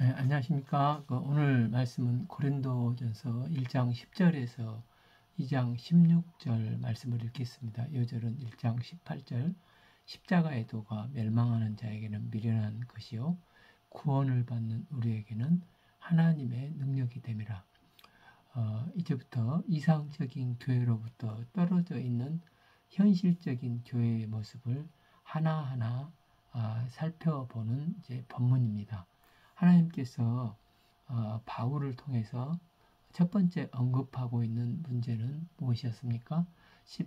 네, 안녕하십니까. 오늘 말씀은 고린도전서 1장 10절에서 2장 16절 말씀을 읽겠습니다. 이 절은 1장 18절 십자가의 도가 멸망하는 자에게는 미련한 것이요 구원을 받는 우리에게는 하나님의 능력이 됨이라. 이제부터 이상적인 교회로부터 떨어져 있는 현실적인 교회의 모습을 하나하나 살펴보는 이제 본문입니다. 하나님께서 바울을 통해서 첫 번째 언급하고 있는 문제는 무엇이었습니까?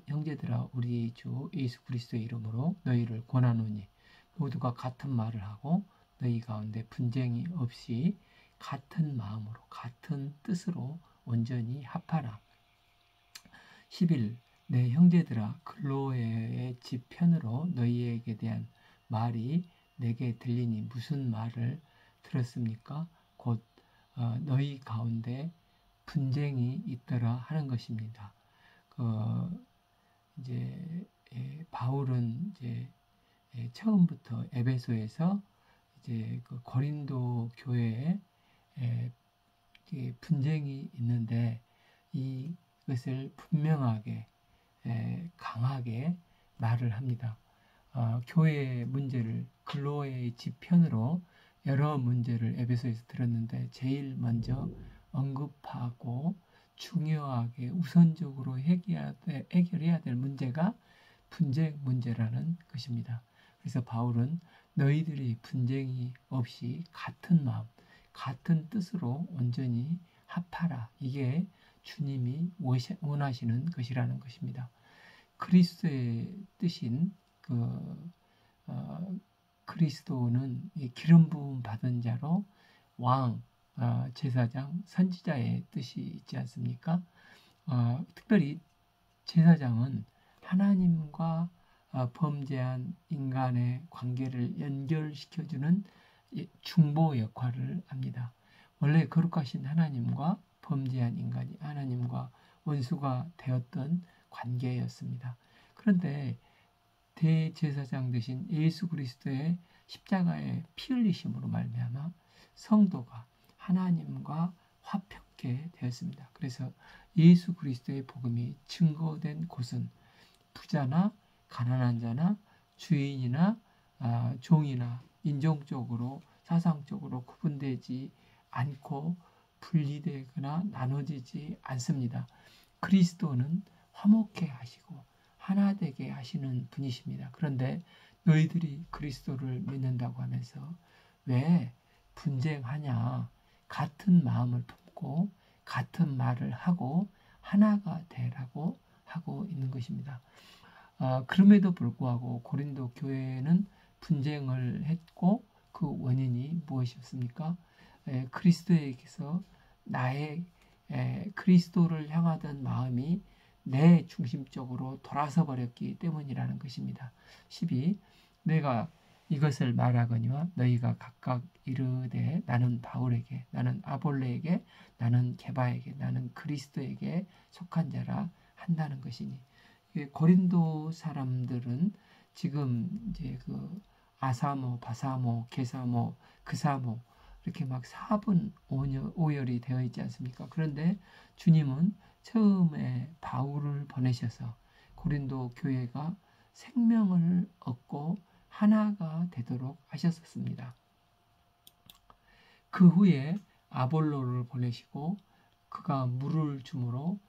형제들아 우리 주 예수 그리스도의 이름으로 너희를 권하노니 모두가 같은 말을 하고 너희 가운데 분쟁이 없이 같은 마음으로 같은 뜻으로 온전히 합하라. 11. 내 형제들아 글로에의 집 편으로 너희에게 대한 말이 내게 들리니 무슨 말을 들었습니까? 곧 너희 가운데 분쟁이 있더라 하는 것입니다. 이제 바울은 이제 처음부터 에베소에서 이제 그 고린도 교회에 분쟁이 있는데 이것을 분명하게 강하게 말을 합니다. 교회의 문제를 글로의 지편으로 여러 문제를 에베소에서 들었는데 제일 먼저 언급하고 중요하게 우선적으로 해결해야 될 문제가 분쟁 문제라는 것입니다. 그래서 바울은 너희들이 분쟁이 없이 같은 마음, 같은 뜻으로 온전히 합하라. 이게 주님이 원하시는 것이라는 것입니다. 그리스도의 뜻인 그리스도는 기름 부음 받은 자로 왕, 제사장, 선지자의 뜻이 있지 않습니까? 특별히 제사장은 하나님과 범죄한 인간의 관계를 연결시켜주는 중보 역할을 합니다. 원래 거룩하신 하나님과 범죄한 인간이 하나님과 원수가 되었던 관계였습니다. 그런데 대제사장 되신 예수 그리스도의 십자가의 피 흘리심으로 말미암아 성도가 하나님과 화평케 되었습니다. 그래서 예수 그리스도의 복음이 증거된 곳은 부자나 가난한 자나 주인이나 종이나 인종적으로 사상적으로 구분되지 않고 분리되거나 나눠지지 않습니다. 그리스도는 화목케 하시고 하나 되게 하시는 분이십니다. 그런데 너희들이 그리스도를 믿는다고 하면서 왜 분쟁하냐? 같은 마음을 품고 같은 말을 하고 하나가 되라고 하고 있는 것입니다. 그럼에도 불구하고 고린도 교회는 분쟁을 했고 그 원인이 무엇이었습니까? 그리스도에게서 나의 그리스도를 향하던 마음이 내 중심적으로 돌아서 버렸기 때문이라는 것입니다. 12. 내가 이것을 말하거니와 너희가 각각 이르되 나는 바울에게 나는 아볼레에게 나는 게바에게 나는 그리스도에게 속한 자라 한다는 것이니 고린도 사람들은 지금 이제 그 아사모, 바사모, 게사모, 그사모 이렇게 막 사분 오열이 되어 있지 않습니까? 그런데 주님은 처음에 바울을 보내셔서 고린도 교회가 생명을 얻고 하나가 되도록 하셨습니다. 그 후에 아볼로를 보내시고 그가 물을 줌으로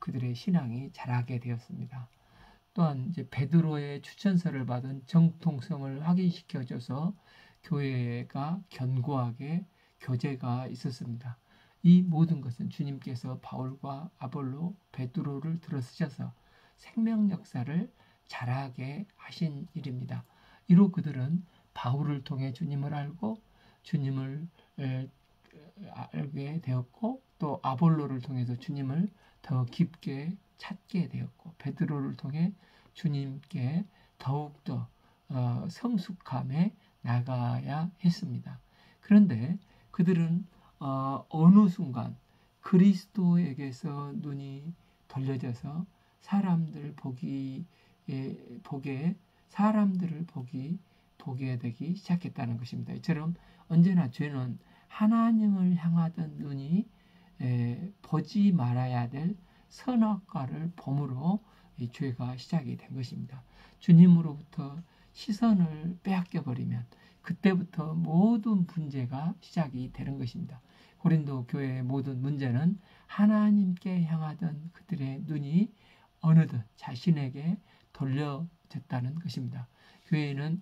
그들의 신앙이 자라게 되었습니다. 또한 이제 베드로의 추천서를 받은 정통성을 확인시켜줘서 교회가 견고하게 교제가 있었습니다. 이 모든 것은 주님께서 바울과 아볼로, 베드로를 들어쓰셔서 생명 역사를 자라게 하신 일입니다. 이로 그들은 바울을 통해 주님을 알고 주님을 알게 되었고 또 아볼로를 통해서 주님을 더 깊게 찾게 되었고 베드로를 통해 주님께 더욱더 성숙함에 나가야 했습니다. 그런데 그들은 어느 순간 그리스도에게서 눈이 돌려져서 사람들 보게 사람들을 보게 되기 시작했다는 것입니다. 이처럼 언제나 죄는 하나님을 향하던 눈이 보지 말아야 될 선악과를 범으로 이 죄가 시작이 된 것입니다. 주님으로부터 시선을 빼앗겨 버리면 그때부터 모든 문제가 시작이 되는 것입니다. 고린도 교회의 모든 문제는 하나님께 향하던 그들의 눈이 어느덧 자신에게 돌려졌다는 것입니다. 교회는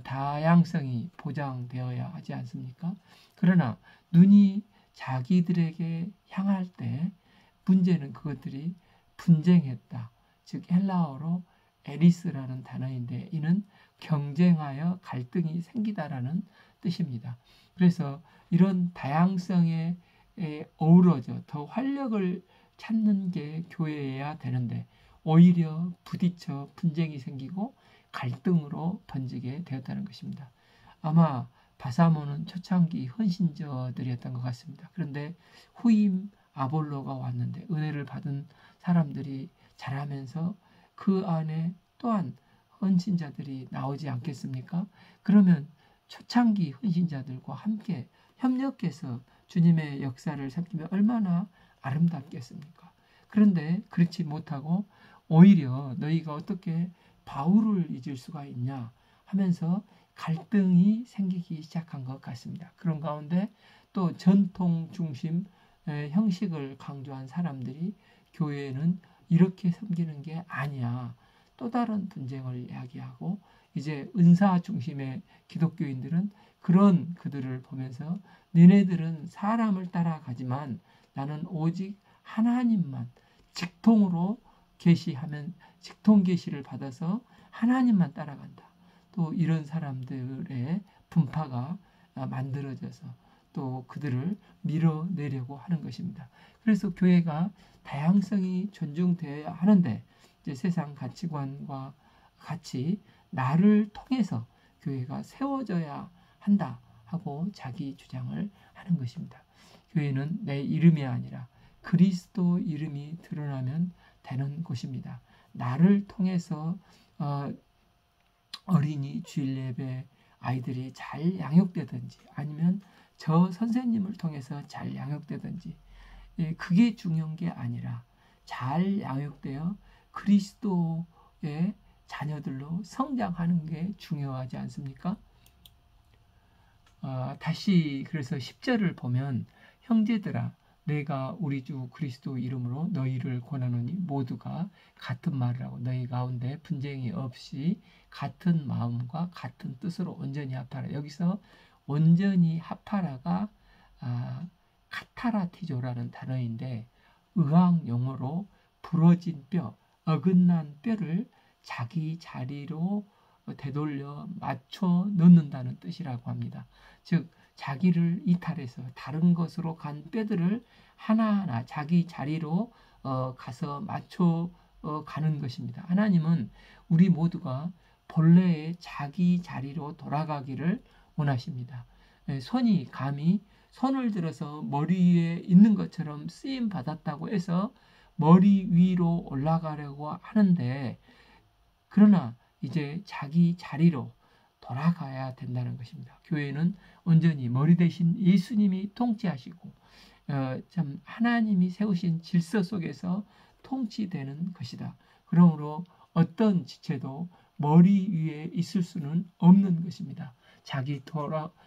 다양성이 보장되어야 하지 않습니까? 그러나 눈이 자기들에게 향할 때 문제는 그것들이 분쟁했다. 즉 헬라어로 에리스라는 단어인데 이는 경쟁하여 갈등이 생기다라는 뜻입니다. 그래서 이런 다양성에 어우러져 더 활력을 찾는 게 교회여야 되는데 오히려 부딪혀 분쟁이 생기고 갈등으로 번지게 되었다는 것입니다. 아마 바사모는 초창기 헌신자들이었던 것 같습니다. 그런데 후임 아볼로가 왔는데 은혜를 받은 사람들이 자라면서 그 안에 또한 헌신자들이 나오지 않겠습니까? 그러면 초창기 헌신자들과 함께 협력해서 주님의 역사를 삼키면 얼마나 아름답겠습니까? 그런데 그렇지 못하고 오히려 너희가 어떻게 바울을 잊을 수가 있냐 하면서 갈등이 생기기 시작한 것 같습니다. 그런 가운데 또 전통 중심 형식을 강조한 사람들이 교회는 이렇게 섬기는 게 아니야. 또 다른 분쟁을 이야기하고 이제 은사 중심의 기독교인들은 그런 그들을 보면서 너네들은 사람을 따라가지만 나는 오직 하나님만 직통으로 계시하면 직통 계시를 받아서 하나님만 따라간다. 또 이런 사람들의 분파가 만들어져서 또 그들을 밀어내려고 하는 것입니다. 그래서 교회가 다양성이 존중되어야 하는데 이제 세상 가치관과 같이 나를 통해서 교회가 세워져야 한다 하고 자기 주장을 하는 것입니다. 교회는 내 이름이 아니라 그리스도 이름이 드러나면 되는 곳입니다. 나를 통해서 어린이 주일 예배 아이들이 잘 양육되든지 아니면 저 선생님을 통해서 잘 양육되든지 그게 중요한 게 아니라 잘 양육되어 그리스도의 자녀들로 성장하는 게 중요하지 않습니까? 다시 그래서 10절을 보면 형제들아 내가 우리 주 그리스도 이름으로 너희를 권하노니 모두가 같은 말을 하고 너희 가운데 분쟁이 없이 같은 마음과 같은 뜻으로 온전히 합하라. 여기서 온전히 합하라가 카타라티조라는 단어인데 의학 용어로 부러진 뼈, 어긋난 뼈를 자기 자리로 되돌려 맞춰 넣는다는 뜻이라고 합니다. 즉 자기를 이탈해서 다른 것으로 간 뼈들을 하나하나 자기 자리로 가서 맞춰 가는 것입니다. 하나님은 우리 모두가 본래의 자기 자리로 돌아가기를 원하십니다. 손이 감히 손을 들어서 머리 위에 있는 것처럼 쓰임 받았다고 해서 머리 위로 올라가려고 하는데 그러나 이제 자기 자리로 돌아가야 된다는 것입니다. 교회는 온전히 머리 대신 예수님이 통치하시고 참 하나님이 세우신 질서 속에서 통치되는 것이다. 그러므로 어떤 지체도 머리 위에 있을 수는 없는 것입니다. 자기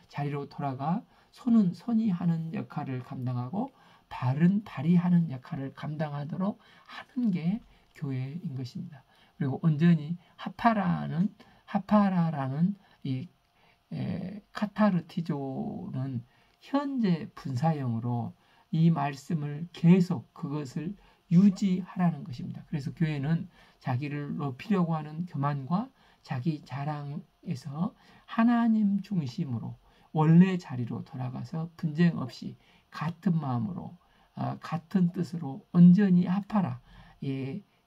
자리로 돌아가 손은 손이 하는 역할을 감당하고 발은 발이 하는 역할을 감당하도록 하는 게 교회인 것입니다. 그리고 온전히 하파라라는 이 카타르티조는 현재 분사형으로 이 말씀을 계속 그것을 유지하라는 것입니다. 그래서 교회는 자기를 높이려고 하는 교만과 자기 자랑에서 하나님 중심으로 원래 자리로 돌아가서 분쟁 없이 같은 마음으로 같은 뜻으로 온전히 합하라.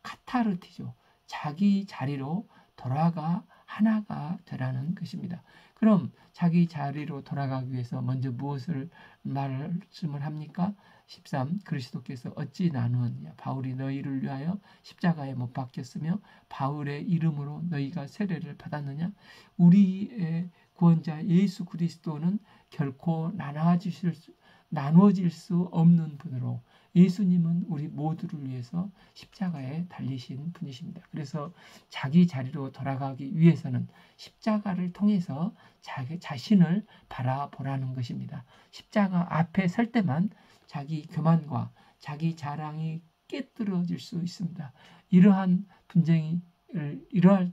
카타르티조 자기 자리로 돌아가 하나가 되라는 것입니다. 그럼 자기 자리로 돌아가기 위해서 먼저 무엇을 말씀을 합니까? 13 그리스도께서 어찌 나누었느냐 바울이 너희를 위하여 십자가에 못 박혔으며 바울의 이름으로 너희가 세례를 받았느냐 우리의 구원자 예수 그리스도는 결코 나눠질 수 없는 분으로 예수님은 우리 모두를 위해서 십자가에 달리신 분이십니다. 그래서 자기 자리로 돌아가기 위해서는 십자가를 통해서 자기 자신을 바라보라는 것입니다. 십자가 앞에 설 때만 자기 교만과 자기 자랑이 깨뜨려질 수 있습니다. 이러할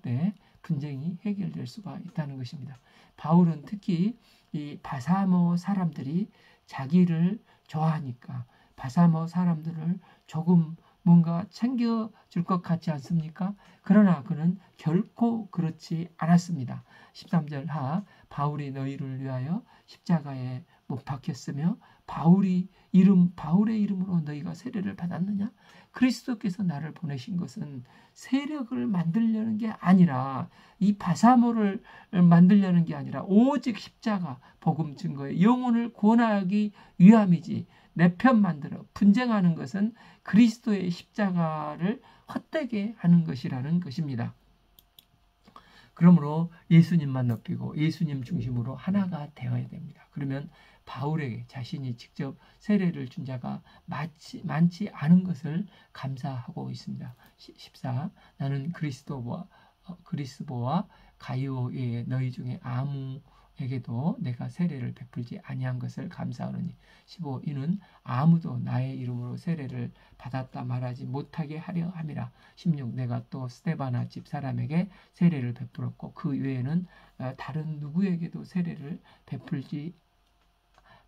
때 분쟁이 해결될 수가 있다는 것입니다. 바울은 특히 이 바사모 사람들이 자기를 좋아하니까 바사모 사람들을 조금 뭔가 챙겨줄 것 같지 않습니까? 그러나 그는 결코 그렇지 않았습니다. 13절 하 바울이 너희를 위하여 십자가에 못 박혔으며 바울의 이름으로 너희가 세례를 받았느냐? 그리스도께서 나를 보내신 것은 세력을 만들려는 게 아니라 이 바사모를 만들려는 게 아니라 오직 십자가 복음 증거에 영혼을 구원하기 위함이지 내 편 만들어 분쟁하는 것은 그리스도의 십자가를 헛되게 하는 것이라는 것입니다. 그러므로 예수님만 높이고 예수님 중심으로 하나가 되어야 됩니다. 그러면 바울에게 자신이 직접 세례를 준 자가 많지 않은 것을 감사하고 있습니다. 14. 나는 그리스보와 가이오 외에 너희 중에 아무에게도 내가 세례를 베풀지 아니한 것을 감사하노니. 15. 이는 아무도 나의 이름으로 세례를 받았다 말하지 못하게 하려 함이라. 16. 내가 또 스데바나 집 사람에게 세례를 베풀었고 그 외에는 다른 누구에게도 세례를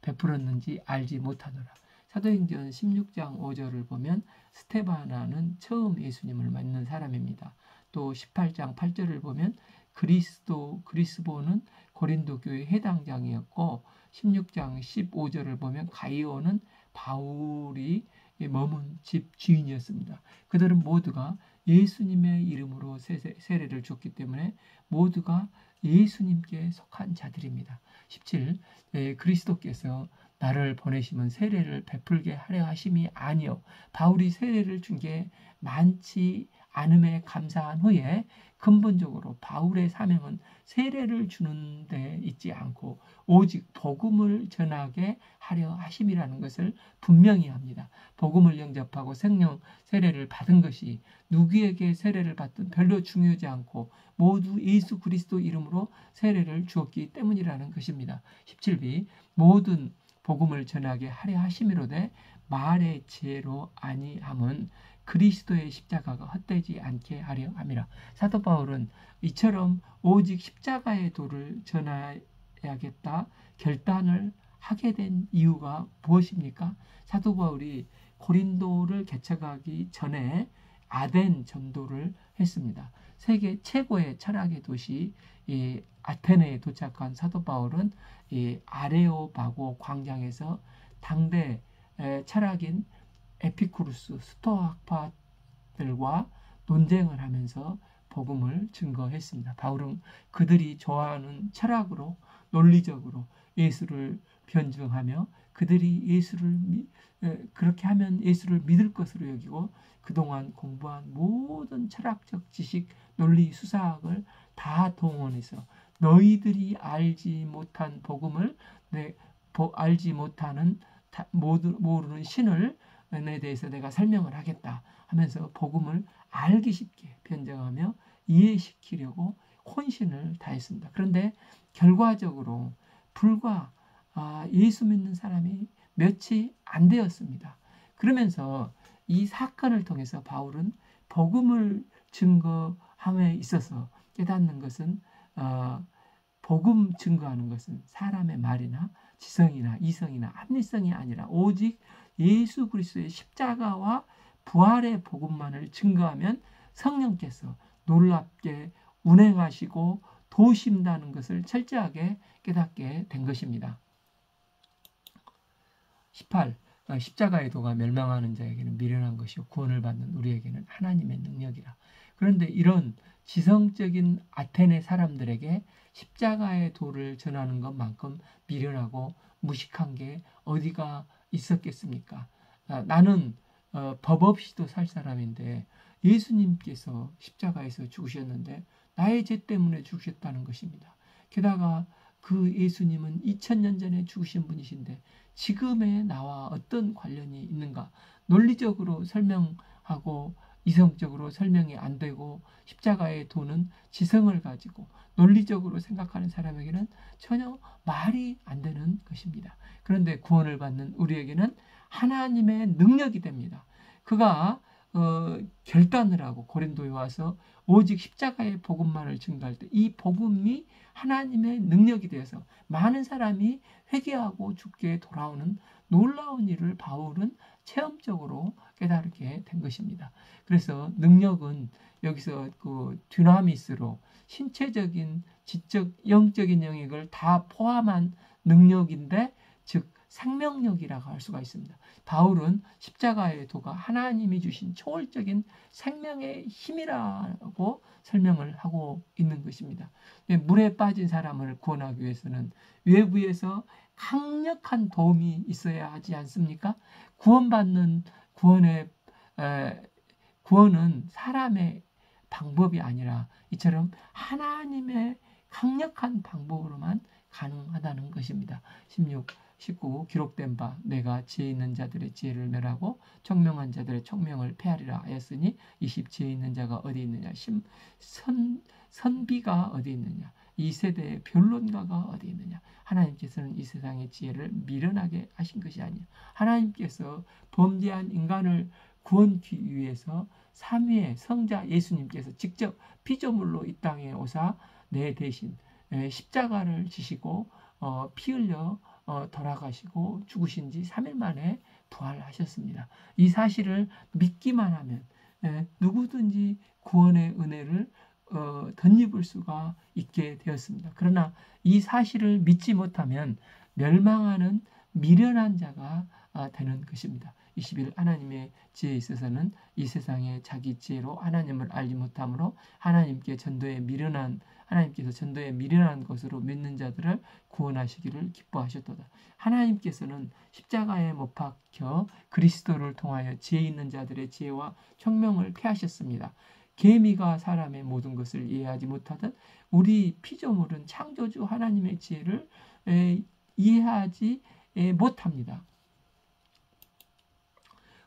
베풀었는지 알지 못하노라. 사도행전 16장 5절을 보면 스데바나는 처음 예수님을 믿는 사람입니다. 또 18장 8절을 보면 그리스보는 고린도 교회 해당장이었고 16장 15절을 보면 가이오는 바울이 머문 집 주인이었습니다. 그들은 모두가 예수님의 이름으로 세례를 줬기 때문에 모두가 예수님께 속한 자들입니다. 17. 그리스도께서 나를 보내시면 세례를 베풀게 하려 하심이 아니요 바울이 세례를 준 게 많지 않음에 감사한 후에 근본적으로 바울의 사명은 세례를 주는 데 있지 않고 오직 복음을 전하게 하려 하심이라는 것을 분명히 합니다. 복음을 영접하고 생명 세례를 받은 것이 누구에게 세례를 받든 별로 중요하지 않고 모두 예수 그리스도 이름으로 세례를 주었기 때문이라는 것입니다. 17비 모든 복음을 전하게 하려 하심이로되 말의 지혜로 아니함은 그리스도의 십자가가 헛되지 않게 하려 함이라. 사도 바울은 이처럼 오직 십자가의 도를 전해야겠다 결단을 하게 된 이유가 무엇입니까? 사도 바울이 고린도를 개척하기 전에 아덴 전도를 했습니다. 세계 최고의 철학의 도시 아테네에 도착한 사도 바울은 아레오바고 광장에서 당대 철학인 에피쿠루스 스토아파들과 논쟁을 하면서 복음을 증거했습니다. 바울은 그들이 좋아하는 철학으로 논리적으로 예수를 변증하며 그들이 그렇게 하면 예수를 믿을 것으로 여기고 그동안 공부한 모든 철학적 지식, 논리, 수사학을 다 동원해서 너희들이 알지 못한 복음을 알지 못하는 모르는 신을 에 대해서 내가 설명을 하겠다 하면서 복음을 알기 쉽게 변증하며 이해시키려고 혼신을 다했습니다. 그런데 결과적으로 불과 예수 믿는 사람이 몇이 안 되었습니다. 그러면서 이 사건을 통해서 바울은 복음을 증거함에 있어서 깨닫는 것은 복음 증거하는 것은 사람의 말이나 지성이나 이성이나 합리성이 아니라 오직 예수 그리스도의 십자가와 부활의 복음만을 증거하면 성령께서 놀랍게 운행하시고 도우신다는 것을 철저하게 깨닫게 된 것입니다. 18. 십자가의 도가 멸망하는 자에게는 미련한 것이요 구원을 받는 우리에게는 하나님의 능력이라. 그런데 이런 지성적인 아테네 사람들에게 십자가의 도를 전하는 것만큼 미련하고 무식한 게 어디가 있었겠습니까? 나는 법 없이도 살 사람인데 예수님께서 십자가에서 죽으셨는데 나의 죄 때문에 죽으셨다는 것입니다. 게다가 그 예수님은 2000년 전에 죽으신 분이신데 지금의 나와 어떤 관련이 있는가? 논리적으로 설명하고 이성적으로 설명이 안 되고 십자가의 도는 지성을 가지고 논리적으로 생각하는 사람에게는 전혀 말이 안 되는 것입니다. 그런데 구원을 받는 우리에게는 하나님의 능력이 됩니다. 그가 결단을 하고 고린도에 와서 오직 십자가의 복음만을 증거할 때 이 복음이 하나님의 능력이 되어서 많은 사람이 회개하고 주께 돌아오는 놀라운 일을 바울은 체험적으로 깨달게 된 것입니다. 그래서 능력은 여기서 그 듀나미스로 신체적인, 지적, 영적인 영역을 다 포함한 능력인데 즉 생명력이라고 할 수가 있습니다. 바울은 십자가의 도가 하나님이 주신 초월적인 생명의 힘이라고 설명을 하고 있는 것입니다. 물에 빠진 사람을 구원하기 위해서는 외부에서 강력한 도움이 있어야 하지 않습니까? 구원받는 구원은 사람의 방법이 아니라 이처럼 하나님의 강력한 방법으로만 가능하다는 것입니다. 19 기록된 바 내가 지혜 있는 자들의 지혜를 멸하고 청명한 자들의 청명을 폐하리라 하였으니 20 지혜 있는 자가 어디 있느냐 선비가 어디 있느냐 이 세대의 변론가가 어디 있느냐. 하나님께서는 이 세상의 지혜를 미련하게 하신 것이 아니에요. 하나님께서 범죄한 인간을 구원하기 위해서 삼위의 성자 예수님께서 직접 피조물로 이 땅에 오사 내 대신 십자가를 지시고 피 흘려 돌아가시고 죽으신 지 3일 만에 부활하셨습니다. 이 사실을 믿기만 하면 누구든지 구원의 은혜를 덧입을 수가 있게 되었습니다. 그러나 이 사실을 믿지 못하면 멸망하는 미련한 자가 되는 것입니다. 21 하나님의 지혜에 있어서는 이 세상에 자기 지혜로 하나님을 알지 못하므로 하나님께서 전도에 미련한 것으로 믿는 자들을 구원하시기를 기뻐하셨도다. 하나님께서는 십자가에 못 박혀 그리스도를 통하여 지혜 있는 자들의 지혜와 청명을 폐하셨습니다. 개미가 사람의 모든 것을 이해하지 못하듯 우리 피조물은 창조주 하나님의 지혜를 이해하지 못합니다.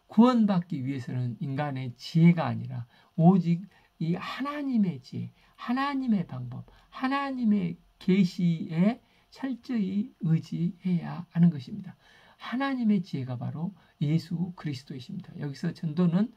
구원받기 위해서는 인간의 지혜가 아니라 오직 이 하나님의 지혜, 하나님의 방법, 하나님의 계시에 철저히 의지해야 하는 것입니다. 하나님의 지혜가 바로 예수 그리스도이십니다. 여기서 전도는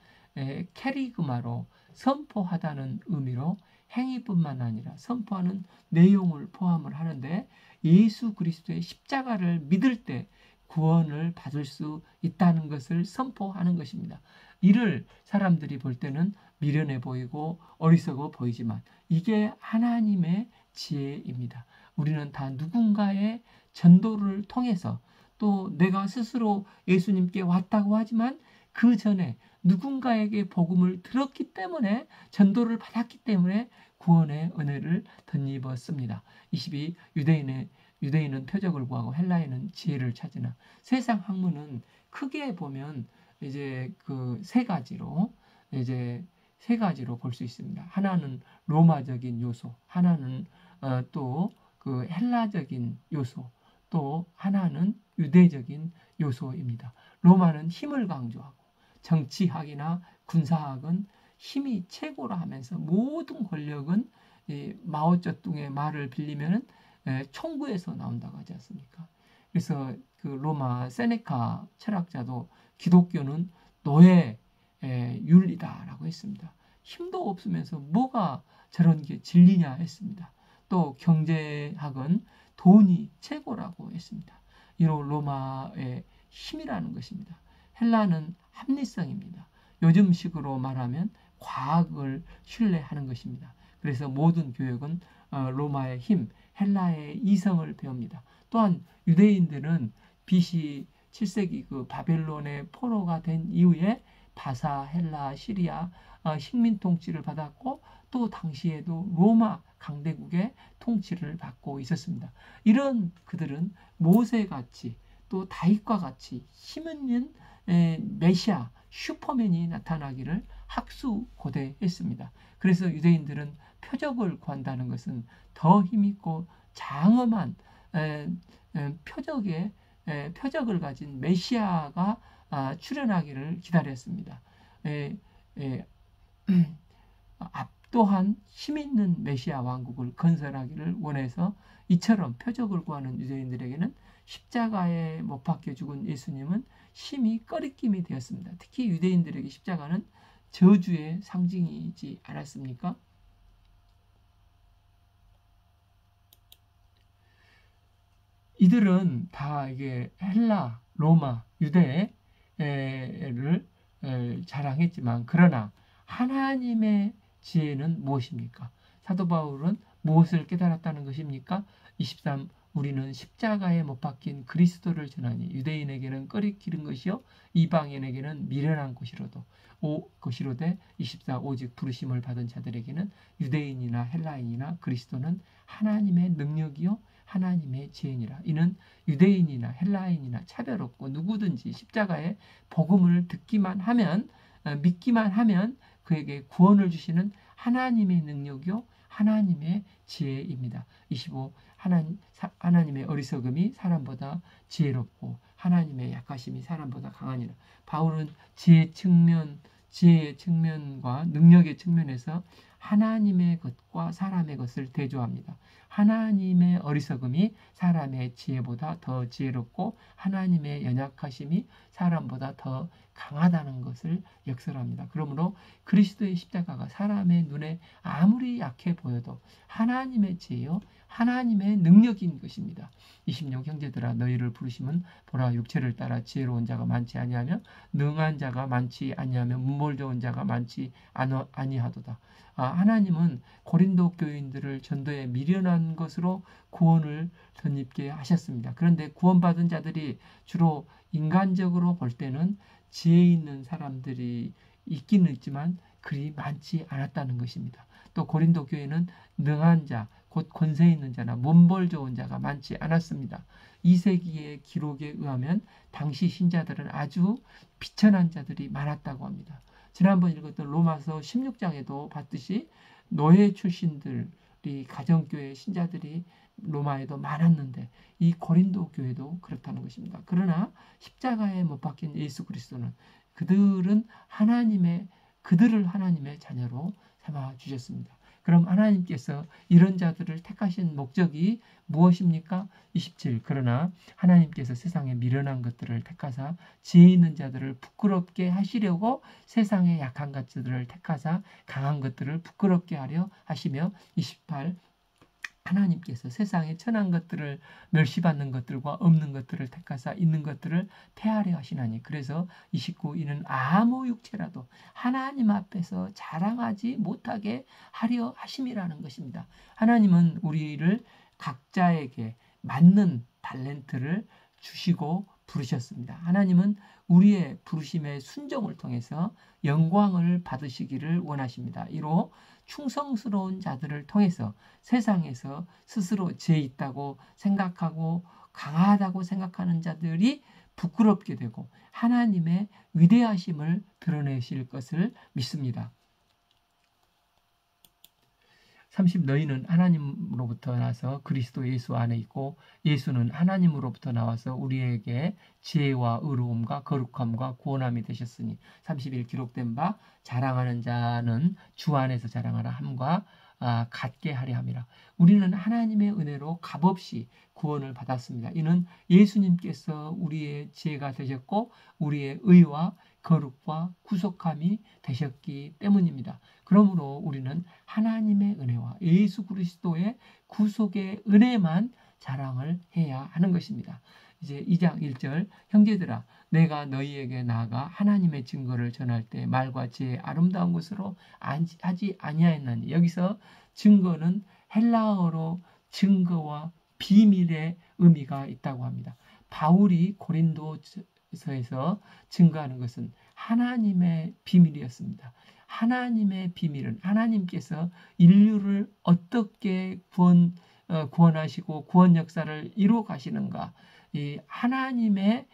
캐리그마로 선포하다는 의미로 행위뿐만 아니라 선포하는 내용을 포함을 하는데 예수 그리스도의 십자가를 믿을 때 구원을 받을 수 있다는 것을 선포하는 것입니다. 이를 사람들이 볼 때는 미련해 보이고 어리석어 보이지만 이게 하나님의 지혜입니다. 우리는 다 누군가의 전도를 통해서 또 내가 스스로 예수님께 왔다고 하지만 그 전에 누군가에게 복음을 들었기 때문에 전도를 받았기 때문에 구원의 은혜를 덧입었습니다. 22 유대인은 표적을 구하고 헬라인은 지혜를 찾으나 세상 학문은 크게 보면 이제 그 세 가지로 볼 수 있습니다. 하나는 로마적인 요소, 하나는 또 그 헬라적인 요소, 또 하나는 유대적인 요소입니다. 로마는 힘을 강조하고 정치학이나 군사학은 힘이 최고라 하면서 모든 권력은 마오쩌둥의 말을 빌리면 총구에서 나온다고 하지 않습니까? 그래서 그 로마 세네카 철학자도 기독교는 노예 윤리다라고 했습니다. 힘도 없으면서 뭐가 저런 게 진리냐 했습니다. 또 경제학은 돈이 최고라고 했습니다. 이로 로마의 힘이라는 것입니다. 헬라는 합리성입니다. 요즘식으로 말하면 과학을 신뢰하는 것입니다. 그래서 모든 교육은 로마의 힘, 헬라의 이성을 배웁니다. 또한 유대인들은 BC 7세기 그 바벨론의 포로가 된 이후에 바사, 헬라, 시리아 식민 통치를 받았고 또 당시에도 로마 강대국의 통치를 받고 있었습니다. 이런 그들은 모세같이 또 다윗과 같이 힘 있는 메시아, 슈퍼맨이 나타나기를 학수고대했습니다. 그래서 유대인들은 표적을 구한다는 것은 더 힘있고 장엄한 표적을 가진 메시아가 출현하기를 기다렸습니다. 압도한 힘 있는 메시아 왕국을 건설하기를 원해서 이처럼 표적을 구하는 유대인들에게는 십자가에 못 박혀 죽은 예수님은 심히 꺼리낌이 되었습니다. 특히 유대인들에게 십자가는 저주의 상징이지 않았습니까? 이들은 다 이게 헬라, 로마, 유대를 자랑했지만 그러나 하나님의 지혜는 무엇입니까? 사도 바울은 무엇을 깨달았다는 것입니까? 23 우리는 십자가에 못 박힌 그리스도를 전하니 유대인에게는 꺼리키는 것이요 이방인에게는 미련한 것이로되 24 오직 부르심을 받은 자들에게는 유대인이나 헬라인이나 그리스도는 하나님의 능력이요 하나님의 지혜니라. 이는 유대인이나 헬라인이나 차별 없고 누구든지 십자가의 복음을 듣기만 하면 믿기만 하면 그에게 구원을 주시는 하나님의 능력이요 하나님의 지혜입니다. 25 하나님의 어리석음이 사람보다 지혜롭고 하나님의 약하심이 사람보다 강하니라. 바울은 지혜의 측면과 능력의 측면에서 하나님의 것과 사람의 것을 대조합니다. 하나님의 어리석음이 사람의 지혜보다 더 지혜롭고 하나님의 연약하심이 사람보다 더 강하다는 것을 역설합니다. 그러므로 그리스도의 십자가가 사람의 눈에 아무리 약해 보여도 하나님의 지혜요 하나님의 능력인 것입니다. 26 형제들아 너희를 부르심은 보라 육체를 따라 지혜로운 자가 많지 아니하며 능한 자가 많지 아니하며 문벌 좋은 자가 많지 아니하도다. 하나님은 고린도 교인들을 전도에 미련한 것으로 구원을 덧입게 하셨습니다. 그런데 구원받은 자들이 주로 인간적으로 볼 때는 지혜 있는 사람들이 있기는 있지만 그리 많지 않았다는 것입니다. 또 고린도 교회는 능한 자, 곧 권세 있는 자나 문벌 좋은 자가 많지 않았습니다. 2세기의 기록에 의하면 당시 신자들은 아주 비천한 자들이 많았다고 합니다. 지난번 읽었던 로마서 16장에도 봤듯이 노예 출신들이 가정교회 신자들이 로마에도 많았는데 이 고린도 교회도 그렇다는 것입니다. 그러나 십자가에 못 박힌 예수 그리스도는 그들을 하나님의 자녀로 삼아 주셨습니다. 그럼 하나님께서 이런 자들을 택하신 목적이 무엇입니까? 27 그러나 하나님께서 세상에 미련한 것들을 택하사 지혜 있는 자들을 부끄럽게 하시려고 세상에 약한 것들을 택하사 강한 것들을 부끄럽게 하려 하시며 28 하나님께서 세상에 천한 것들을 멸시받는 것들과 없는 것들을 택하사 있는 것들을 폐하려 하시나니 그래서 29 이는 아무 육체라도 하나님 앞에서 자랑하지 못하게 하려 하심이라는 것입니다. 하나님은 우리를 각자에게 맞는 탤런트를 주시고 부르셨습니다. 하나님은 우리의 부르심의 순종을 통해서 영광을 받으시기를 원하십니다. 이로 충성스러운 자들을 통해서 세상에서 스스로 죄 있다고 생각하고 강하다고 생각하는 자들이 부끄럽게 되고 하나님의 위대하심을 드러내실 것을 믿습니다. 30 너희는 하나님으로부터 나서 그리스도 예수 안에 있고 예수는 하나님으로부터 나와서 우리에게 지혜와 의로움과 거룩함과 구원함이 되셨으니 31 기록된 바 자랑하는 자는 주 안에서 자랑하라 함과 같게 하려 함이라. 우리는 하나님의 은혜로 값없이 구원을 받았습니다. 이는 예수님께서 우리의 지혜가 되셨고 우리의 의와 거룩과 구속함이 되셨기 때문입니다. 그러므로 우리는 하나님의 은혜와 예수 그리스도의 구속의 은혜만 자랑을 해야 하는 것입니다. 이제 2장 1절 형제들아 내가 너희에게 나아가 하나님의 증거를 전할 때 말과 지혜의 아름다운 것으로 하지 아니하였나니 여기서 증거는 헬라어로 증거와 비밀의 의미가 있다고 합니다. 바울이 고린도서에서 증거하는 것은 하나님의 비밀이었습니다. 하나님의 비밀은 하나님께서 인류를 어떻게 구원하시고 구원 역사를 이루어 가시는가 이 하나님의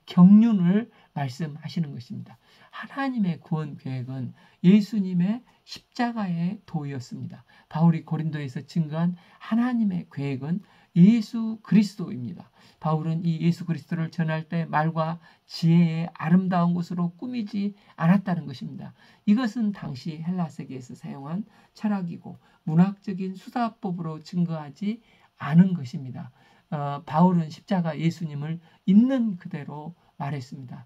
경륜을 말씀하시는 것입니다. 하나님의 구원 계획은 예수님의 십자가의 도였습니다. 바울이 고린도에서 증거한 하나님의 계획은 예수 그리스도입니다. 바울은 이 예수 그리스도를 전할 때 말과 지혜의 아름다운 것으로 꾸미지 않았다는 것입니다. 이것은 당시 헬라 세계에서 사용한 철학이고 문학적인 수사법으로 증거하지 않은 것입니다. 바울은 십자가 예수님을 있는 그대로 말했습니다.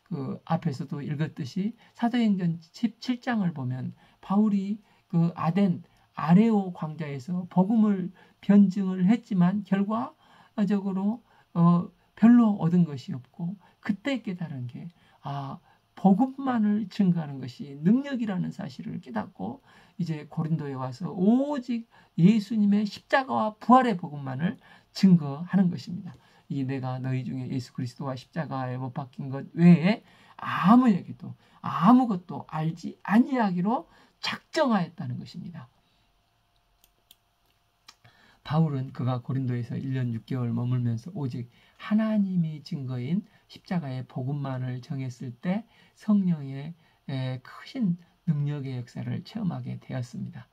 그 앞에서도 읽었듯이 사도행전 17장을 보면 바울이 그 아덴 아레오 광자에서 복음을 변증을 했지만 결과적으로 별로 얻은 것이 없고 그때 깨달은 게 복음만을 증거하는 것이 능력이라는 사실을 깨닫고 이제 고린도에 와서 오직 예수님의 십자가와 부활의 복음만을 증거하는 것입니다. 이 내가 너희 중에 예수 그리스도와 십자가에 못 박힌 것 외에 아무에게도 아무것도 알지 아니하기로 작정하였다는 것입니다. 바울은 그가 고린도에서 1년 6개월 머물면서 오직 하나님이 증거인 십자가의 복음만을 정했을 때 성령의 크신 능력의 역사를 체험하게 되었습니다.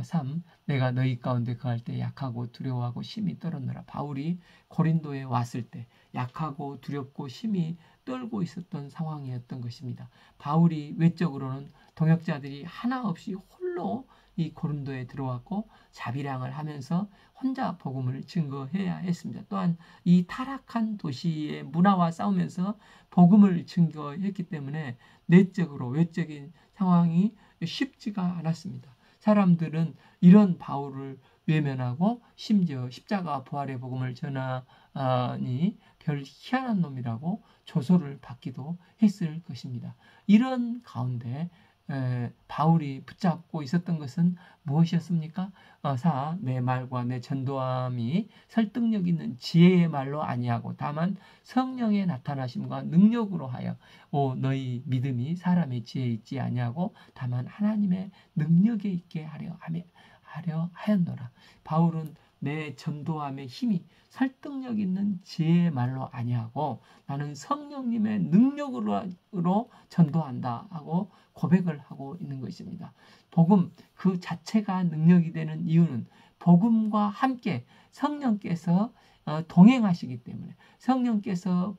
3. 내가 너희 가운데 거할 때 약하고 두려워하고 심히 떨었노라. 바울이 고린도에 왔을 때 약하고 두렵고 심히 떨고 있었던 상황이었던 것입니다. 바울이 외적으로는 동역자들이 하나 없이 홀로 이 고린도에 들어왔고 자비량을 하면서 혼자 복음을 증거해야 했습니다. 또한 이 타락한 도시의 문화와 싸우면서 복음을 증거했기 때문에 내적으로 외적인 상황이 쉽지가 않았습니다. 사람들은 이런 바울을 외면하고 심지어 십자가 부활의 복음을 전하니 별 희한한 놈이라고 조소를 받기도 했을 것입니다. 이런 가운데 바울이 붙잡고 있었던 것은 무엇이었습니까? 4. 내 말과 내 전도함이 설득력 있는 지혜의 말로 아니하고 다만 성령의 나타나심과 능력으로 하여 너희 믿음이 사람의 지혜에 있지 아니하고 다만 하나님의 능력에 있게 하려 하였노라. 바울은 내 전도함의 힘이 설득력 있는 지혜의 말로 아니하고 나는 성령님의 능력으로 전도한다 하고 고백을 하고 있는 것입니다. 복음 그 자체가 능력이 되는 이유는 복음과 함께 성령께서 동행하시기 때문에 성령께서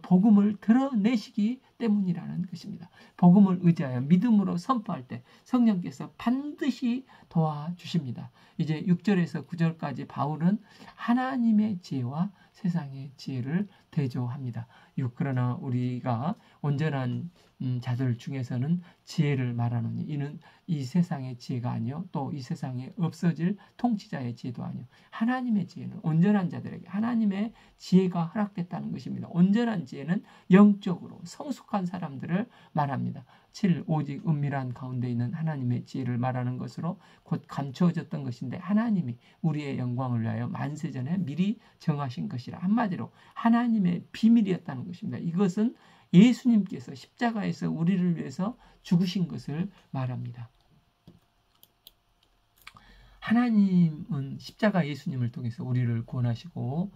복음을 드러내시기 때문이라는 것입니다. 복음을 의지하여 믿음으로 선포할 때 성령께서 반드시 도와주십니다. 이제 6절에서 9절까지 바울은 하나님의 지혜와 세상의 지혜를 대조합니다. 그러나 우리가 온전한 자들 중에서는 지혜를 말하노니 이는 이 세상의 지혜가 아니요 또 이 세상에 없어질 통치자의 지혜도 아니요 하나님의 지혜는 온전한 자들에게 하나님의 지혜가 허락됐다는 것입니다. 온전한 지혜는 영적으로 성숙한 사람들을 말합니다. 7. 오직 은밀한 가운데 있는 하나님의 지혜를 말하는 것으로 곧 감추어졌던 것인데 하나님이 우리의 영광을 위하여 만세전에 미리 정하신 것이라. 한마디로 하나님의 비밀이었다는 것입니다. 이것은 예수님께서 십자가에서 우리를 위해서 죽으신 것을 말합니다. 하나님은 십자가 예수님을 통해서 우리를 구원하시고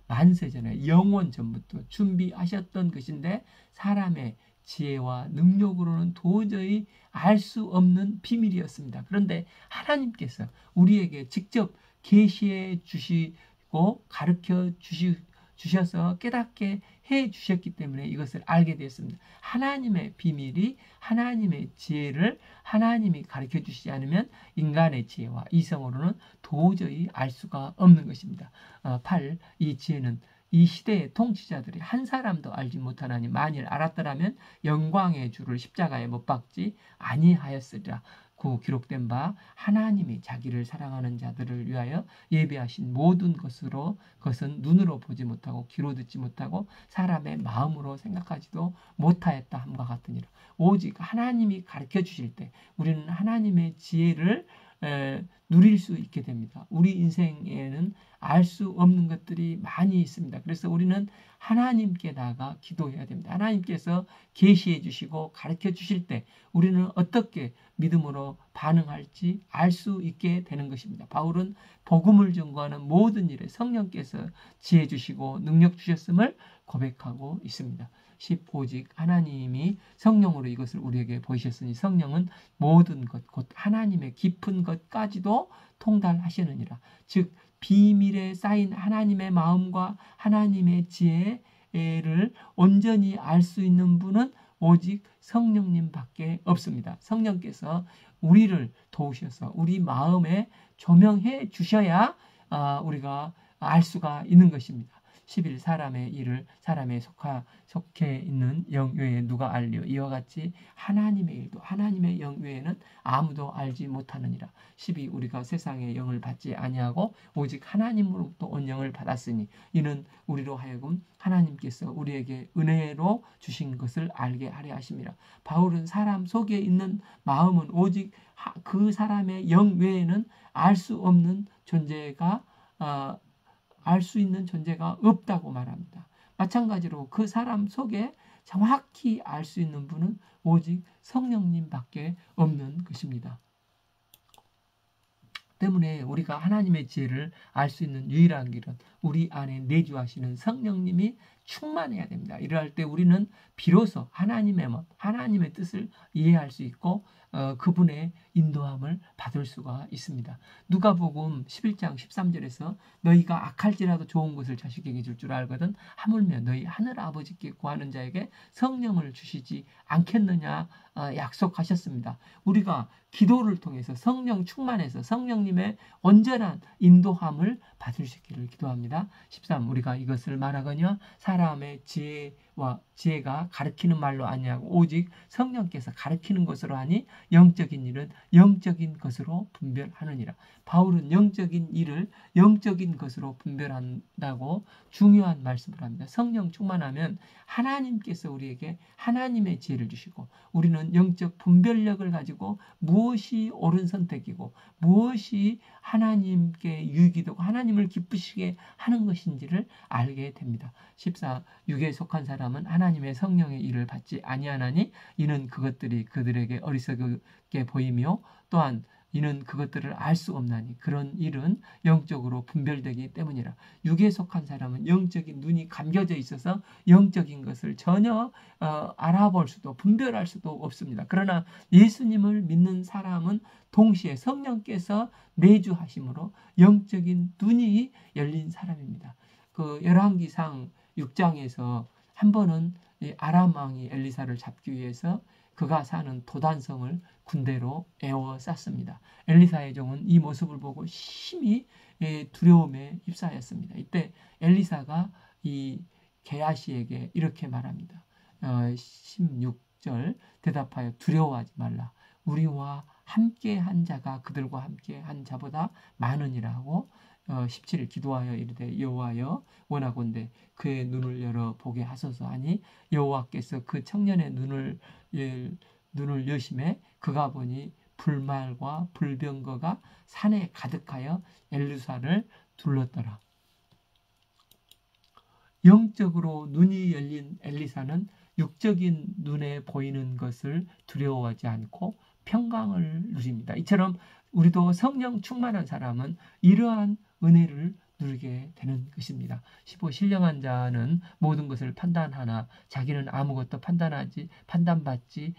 만세전에 영원 전부터 준비하셨던 것인데 사람의 지혜와 능력으로는 도저히 알 수 없는 비밀이었습니다. 그런데 하나님께서 우리에게 직접 계시해 주시고 가르쳐 주셔서 깨닫게 해 주셨기 때문에 이것을 알게 되었습니다. 하나님의 비밀이 하나님의 지혜를 하나님이 가르쳐 주시지 않으면 인간의 지혜와 이성으로는 도저히 알 수가 없는 것입니다. 8. 이 지혜는 이 시대의 통치자들이 한 사람도 알지 못하나니 만일 알았더라면 영광의 주를 십자가에 못 박지 아니하였으리라. 기록된 바 하나님이 자기를 사랑하는 자들을 위하여 예비하신 모든 것은 눈으로 보지 못하고 귀로 듣지 못하고 사람의 마음으로 생각하지도 못하였다 함과 같으니라. 오직 하나님이 가르쳐 주실 때 우리는 하나님의 지혜를 누릴 수 있게 됩니다. 우리 인생에는 알 수 없는 것들이 많이 있습니다. 그래서 우리는 하나님께 나아가 기도해야 됩니다. 하나님께서 계시해 주시고 가르쳐 주실 때 우리는 어떻게 믿음으로 반응할지 알 수 있게 되는 것입니다. 바울은 복음을 증거하는 모든 일에 성령께서 지혜 주시고 능력 주셨음을 고백하고 있습니다. 오직 하나님이 성령으로 이것을 우리에게 보이셨으니 성령은 모든 것 곧 하나님의 깊은 것까지도 통달하시느니라. 즉 비밀에 쌓인 하나님의 마음과 하나님의 지혜를 온전히 알 수 있는 분은 오직 성령님밖에 없습니다. 성령께서 우리를 도우셔서 우리 마음에 조명해 주셔야 우리가 알 수가 있는 것입니다. 11. 사람의 일을 사람에 속해 있는 영 외에 누가 알리요. 이와 같이 하나님의 일도 하나님의 영 외에는 아무도 알지 못하느니라. 12. 우리가 세상의 영을 받지 아니하고 오직 하나님으로부터 온 영을 받았으니 이는 우리로 하여금 하나님께서 우리에게 은혜로 주신 것을 알게 하려 하심이라. 바울은 사람 속에 있는 마음은 오직 그 사람의 영 외에는 알 수 없는 존재가 알 수 있는 존재가 없다고 말합니다. 마찬가지로 그 사람 속에 정확히 알 수 있는 분은 오직 성령님밖에 없는 것입니다. 때문에 우리가 하나님의 지혜를 알 수 있는 유일한 길은 우리 안에 내주하시는 성령님이 충만해야 됩니다. 이러할 때 우리는 비로소 하나님의 마음, 하나님의 뜻을 이해할 수 있고 그분의 인도함을 받을 수가 있습니다. 누가복음 11장 13절에서 너희가 악할지라도 좋은 것을 자식에게 줄 줄 알거든 하물며 너희 하늘 아버지께 구하는 자에게 성령을 주시지 않겠느냐 약속하셨습니다. 우리가 기도를 통해서 성령 충만해서 성령님의 온전한 인도함을 받을 수 있기를 기도합니다. 13. 우리가 이것을 말하거니와 사람의 지혜가 가르치는 말로 아니하고 오직 성령께서 가르치는 것으로 하니 영적인 일은 영적인 것으로 분별하느니라. 바울은 영적인 일을 영적인 것으로 분별한다고 중요한 말씀을 합니다. 성령 충만하면 하나님께서 우리에게 하나님의 지혜를 주시고 우리는 영적 분별력을 가지고 무엇이 옳은 선택이고 무엇이 하나님께 유익이 되고 하나님을 기쁘시게 하는 것인지를 알게 됩니다. 14. 육에 속한 사람은 하나님의 성령의 일을 받지 아니하나니 이는 그것들이 그들에게 어리석게 보이며 또한 이는 그것들을 알 수 없나니 그런 일은 영적으로 분별되기 때문이라. 육에 속한 사람은 영적인 눈이 감겨져 있어서 영적인 것을 전혀 알아볼 수도 분별할 수도 없습니다. 그러나 예수님을 믿는 사람은 동시에 성령께서 내주하심으로 영적인 눈이 열린 사람입니다. 그 열왕기상 6장에서 한 번은 아람 왕이 엘리사를 잡기 위해서 그가 사는 도단성을 군대로 에워쌌습니다. 엘리사의 종은 이 모습을 보고 심히 두려움에 휩싸였습니다. 이때 엘리사가 이 게하시에게 이렇게 말합니다. 16절 대답하여 두려워하지 말라. 우리와 함께 한 자가 그들과 함께 한 자보다 많으니라 하고 17일 기도하여 이르되 여호와여 원하건대 그의 눈을 열어 보게 하소서 하니 여호와께서 그 청년의 눈을 여심해 그가 보니 불말과 불병거가 산에 가득하여 엘리사를 둘렀더라. 영적으로 눈이 열린 엘리사는 육적인 눈에 보이는 것을 두려워하지 않고 평강을 누립니다. 이처럼 우리도 성령 충만한 사람은 이러한 은혜를 누리게 되는 것입니다. 15. 신령한 자는 모든 것을 판단하나 자기는 아무것도 판단받지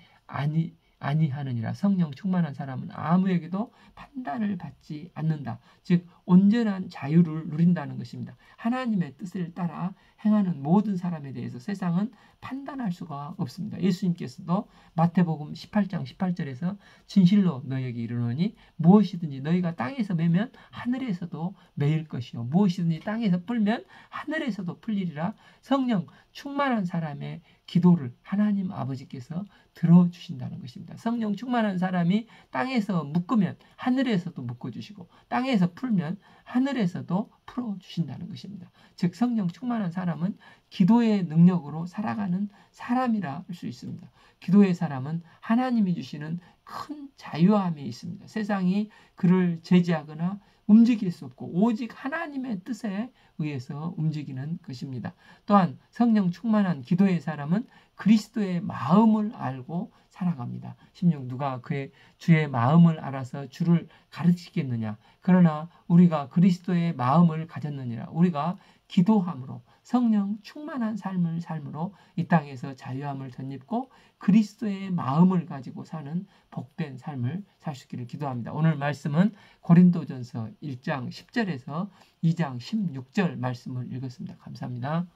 아니하느니라. 성령 충만한 사람은 아무에게도 판단을 받지 않는다. 즉 온전한 자유를 누린다는 것입니다. 하나님의 뜻을 따라 행하는 모든 사람에 대해서 세상은 판단할 수가 없습니다. 예수님께서도 마태복음 18장 18절에서 진실로 너희에게 이르노니 무엇이든지 너희가 땅에서 매면 하늘에서도 매일 것이요 무엇이든지 땅에서 풀면 하늘에서도 풀리리라. 성령 충만한 사람의 기도를 하나님 아버지께서 들어주신다는 것입니다. 성령 충만한 사람이 땅에서 묶으면 하늘에서도 묶어주시고 땅에서 풀면 하늘에서도 풀어주신다는 것입니다. 즉 성령 충만한 사람은 기도의 능력으로 살아가는 사람이라 할 수 있습니다. 기도의 사람은 하나님이 주시는 큰 자유함이 있습니다. 세상이 그를 제지하거나 움직일 수 없고 오직 하나님의 뜻에 의해서 움직이는 것입니다. 또한 성령 충만한 기도의 사람은 그리스도의 마음을 알고 살아갑니다. 16 누가 그의 주의 마음을 알아서 주를 가르치겠느냐. 그러나 우리가 그리스도의 마음을 가졌느니라. 우리가 기도함으로 성령 충만한 삶을 삶으로 이 땅에서 자유함을 덧입고 그리스도의 마음을 가지고 사는 복된 삶을 살 수 있기를 기도합니다. 오늘 말씀은 고린도전서 1장 10절에서 2장 16절 말씀을 읽었습니다. 감사합니다.